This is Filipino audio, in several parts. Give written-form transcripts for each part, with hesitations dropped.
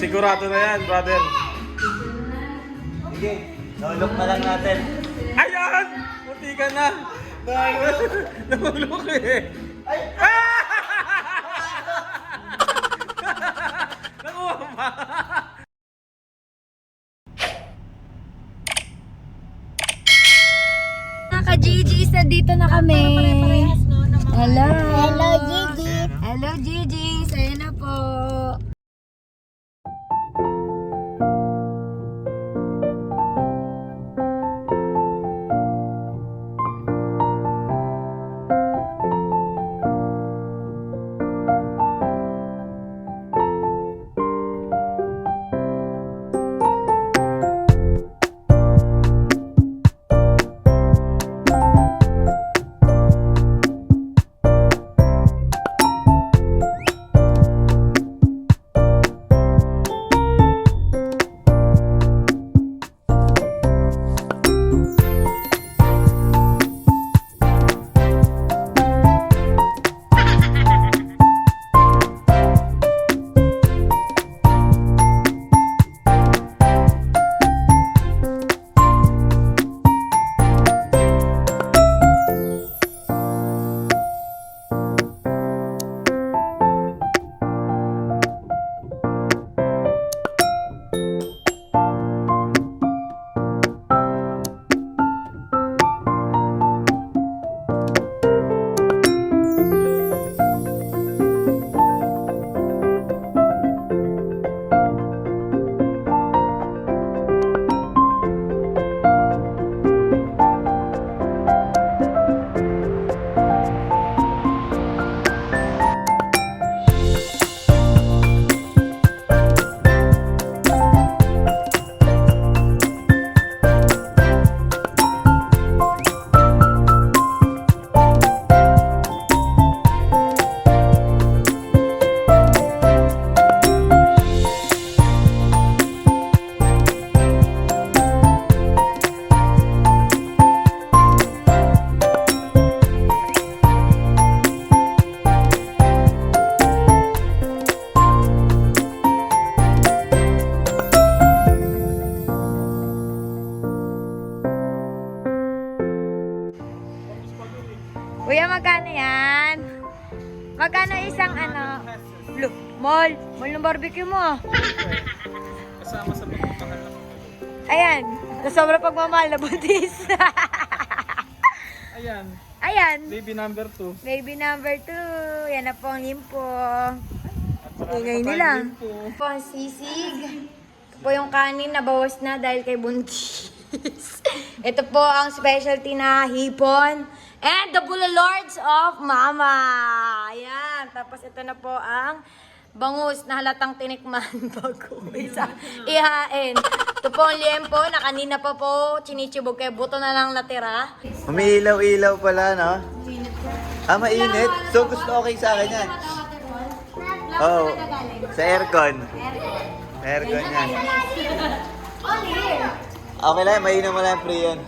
Sigurado na yan, brother. Sige, nulok na lang natin. Ayan! Puti ka na. Nahulok eh. Ay! Nakuha pa. Naka-GG's na dito na kami. Hello. Hello, Gigi. Hello, GG's. Ayun na po. Kuya, magkano yan? Magkano isang ano? Mall. Mall ng barbecue mo. Kasama sa pagpapakal lang. Ayan. Sa sobrang pagmamahal na buntis. Ayan. Ayan. Baby number 2. Baby number 2. Yan na po ang limpo. At Ingay nila. Po ang sisig. Ito po yung kanin na bawas na dahil kay buntis. Ito po ang specialty na hipon. And the Bulalords of Mama. Ayan. Tapos ito na po ang bangus na halatang tinikman bago isa ihain. Ito po ang liempo na kanina pa po chinichibog kay buto na lang natira. Umiilaw-ilaw pala, no? Ah, mainit? So, gusto okay sa akin yan. Oo. Oh, sa aircon. Sa aircon yan. Okay lang, mainom mo lang free yan.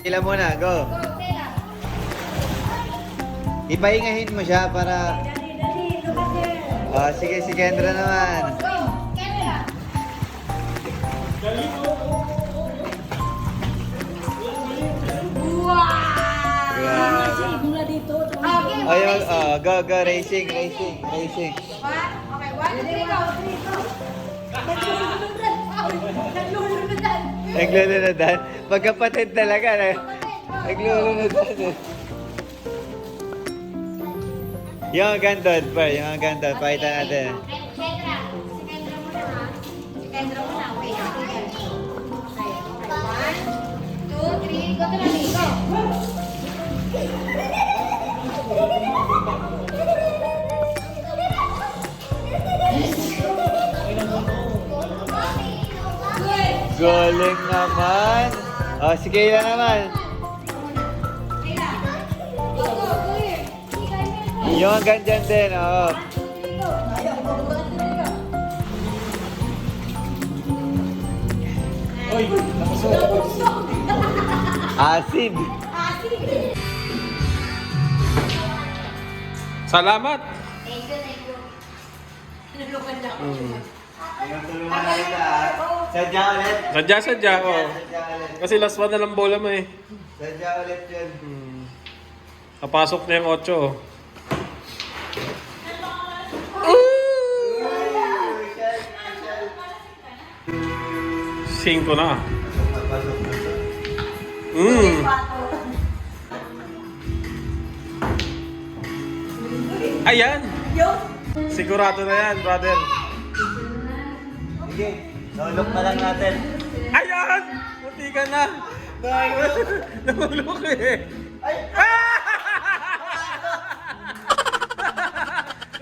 Ilan muna, go. Ipahingahin mo siya para... Oh, sige, si Kendra naman. Ayun, go, go, racing. Okay, 1, 2, 3, go. Naglulunudan. Pagkapatid talaga. Naglulunudan. Yung gandol, pa. Yung gandol. Pakita natin. Si Kendra muna ha. Si Kendra muna. Wait, okay. 1, 2, 3, go to Lani. Go. Galing naman. Oh, sige yan naman. Yung hanggang dyan din, oo. Uy, napasok. Asid. Salamat. Thank you. Tinulukan lang. Yung tulungan natin sadya ulit. Sadya, oh. Sadya ulit. Kasi last one na lang bola mo eh. Sadya ulit yun. Napasok na yung 8. Oh. Cinco na. Papasok na to. Ayan. Sigurado na yan, brother. Sige, nulok na lang natin. Ayan! Puti ka na. Nahulok eh.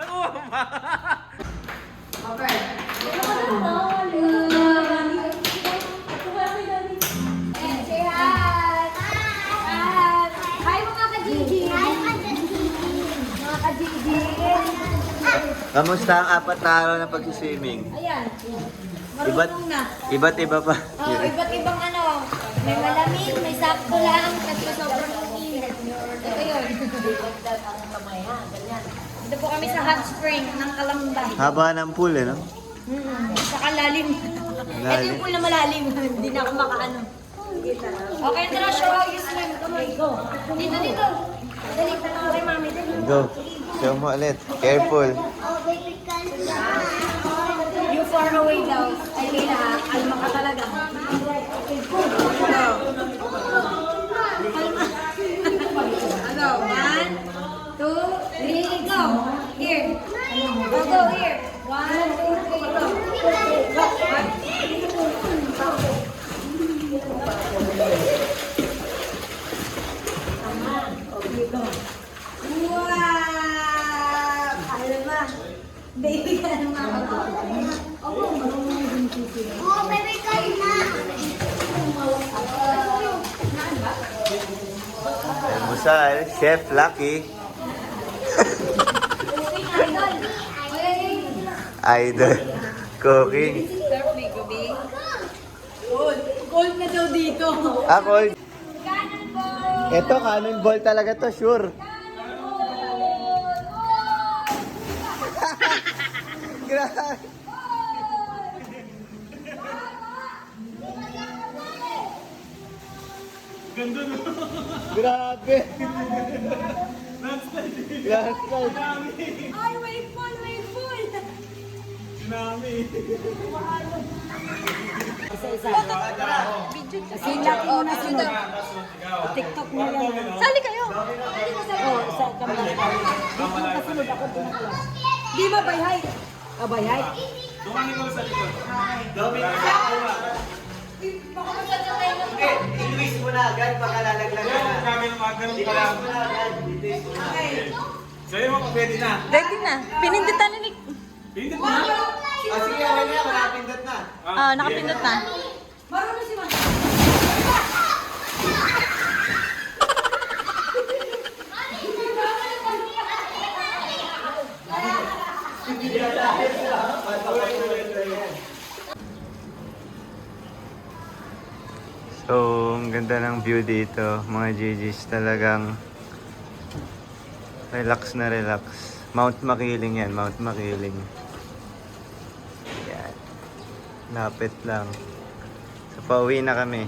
Nakuha ba? Say hi! Hi mga ka-Gigi! Mga ka-Gigi! Kamusta ang 4 na araw ng pag-swimming? Ayan. Marunong na. Iba't iba pa. Oh, iba't ibang ano. May malamig, may sakto lang, at sobrang init. Ito yun. Dito po kami sa hot spring ng Kalambay. Haba ng pool eh, no? Saka lalim. Ito yung pool na malalim. Hindi na ako makaano. Okay, tara, show how you swim. Come on, go. Dito. Dali, tara kay mami. Dali. Go. Show mo ulit. Careful. You far away daw. Ay, Leila, ha? Kalma ka talaga. Go. Go. 1, 2, 3, go. Here. Go, here. 1, 2, 3, go. Wow! Alam ba? Baby ka na mga Opo, marunong din sisi. Oh, baby ka na! Almusal, Chef Lucky. Idol. Cooking. Cold na daw dito. Ako, Kanan po! ito cannonball talaga to, sure. Grabe. Grabe. Landslide. Ay, wave pool! Tsunami. Kasi laki mo na sila. TikTok mo yan. Sali kayo! Oh, sa kamera. Kasunod ako din ako. Di ba by height? By height? Dumangin mo sa likod. I-twist mo na agad, baka lalaglag ka na. Kami ganun pa lang. I-twist mo na agad. I-twist mo na. Sa'yo mo kung pwede na. Ready na. Pinindutan na ni... Hindi na. Sige, okay na, malapindot na. Ah, nakapindot na. Marunong si Mami. So, ang ganda ng view dito, mga GGs, talagang relax na relax. Mount Makiling yan, Mount Makiling. Yan. Lapit lang. So, pauwi na kami.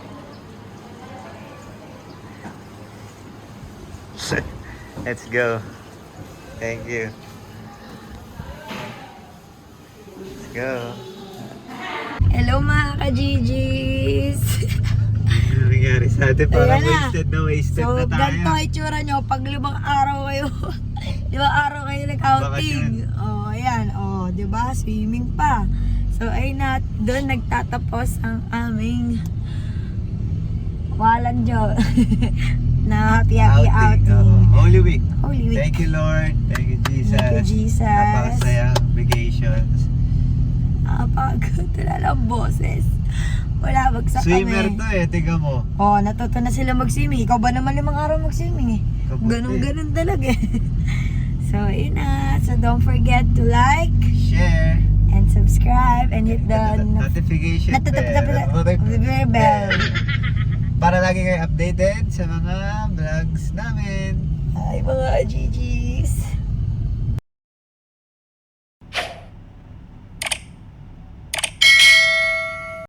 Let's go. Thank you. Let's go. Hello mga ka-GGs! Ano nangyari sa atin? Parang Ayan na. wasted So, na tayo. ganito ay tsura nyo pag 5 araw kayo. 5 araw kayo nag-outing. Oh, ayan. Oh, di ba? Swimming pa. So, ay doon nagtatapos ang aming walang Diyos na happy outing. Holy Week. Holy Week. Thank you, Lord. Thank you, Jesus. Thank you, Jesus. Napakasaya. Vacations. Pagod. Wala lang boses. Wala, bagsak Swimmer kami. to eh. Tiga mo. Oh, natuto na sila mag-swimming. Ikaw ba naman 5 araw mag-swimming eh? Kabuti. Ganun talaga eh. So, yun na. So, don't forget to like Share. and subscribe and hit the Notification bell. Para lagi kayo updated sa mga vlogs namin. Ay, mga GGs.